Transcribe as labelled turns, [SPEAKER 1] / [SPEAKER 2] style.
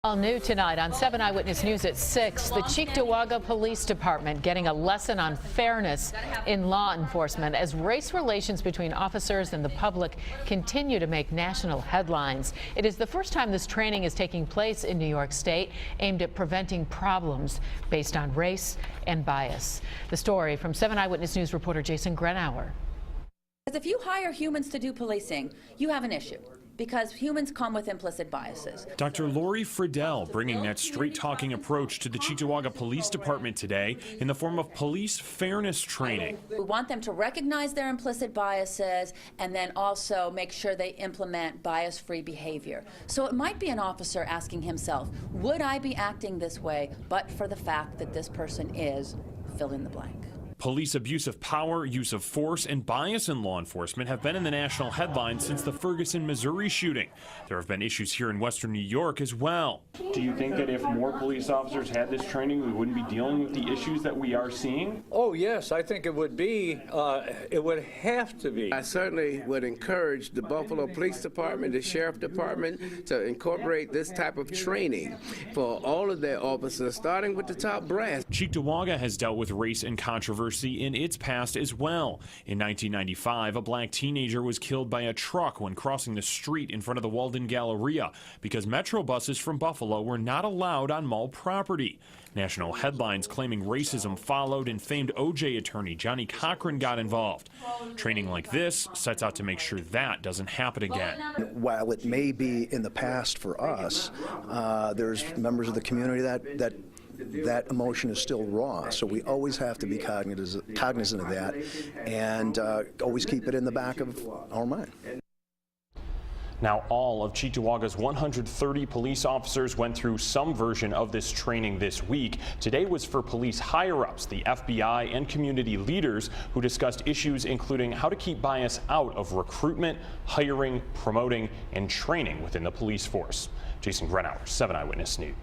[SPEAKER 1] All new tonight on 7 Eyewitness News at 6, the Cheektowaga Police Department getting a lesson on fairness in law enforcement as race relations between officers and the public continue to make national headlines. It is the first time this training is taking place in New York State, aimed at preventing problems based on race and bias. The story from 7 Eyewitness News reporter Jason Grenauer.
[SPEAKER 2] If you hire humans to do policing, you have an issue, because humans come with implicit biases.
[SPEAKER 3] Dr. Lori Friedel bringing that straight-talking approach to the Cheektowaga Police Department today in the form of police fairness training.
[SPEAKER 2] We want them to recognize their implicit biases and then also make sure they implement bias-free behavior. So it might be an officer asking himself, would I be acting this way but for the fact that this person is fill in the blank?
[SPEAKER 3] Police abuse of power, use of force, and bias in law enforcement have been in the national headlines since the Ferguson, Missouri shooting. There have been issues here in Western New York as well.
[SPEAKER 4] Do you think that if more police officers had this training, we wouldn't be dealing with the issues that we are seeing?
[SPEAKER 5] Oh, yes, I think it would be. It would have to be.
[SPEAKER 6] I certainly would encourage the Buffalo Police Department, the Sheriff Department, to incorporate this type of training for all of their officers, starting with the top brass.
[SPEAKER 3] Cheektowaga has dealt with race and controversy in its past as well. In 1995, a black teenager was killed by a truck when crossing the street in front of the Walden Galleria because Metro buses from Buffalo were not allowed on mall property. National headlines claiming racism followed, and famed OJ attorney Johnny Cochran got involved. Training like this sets out to make sure that doesn't happen again.
[SPEAKER 7] While it may be in the past for us, there's members of the community that emotion is still raw, so we always have to be cognizant of that and always keep it in the back of our mind.
[SPEAKER 3] Now, all of Cheektowaga's 130 police officers went through some version of this training this week. Today was for police higher-ups, the FBI and community leaders, who discussed issues including how to keep bias out of recruitment, hiring, promoting, and training within the police force. Jason Grenauer, 7 Eyewitness News.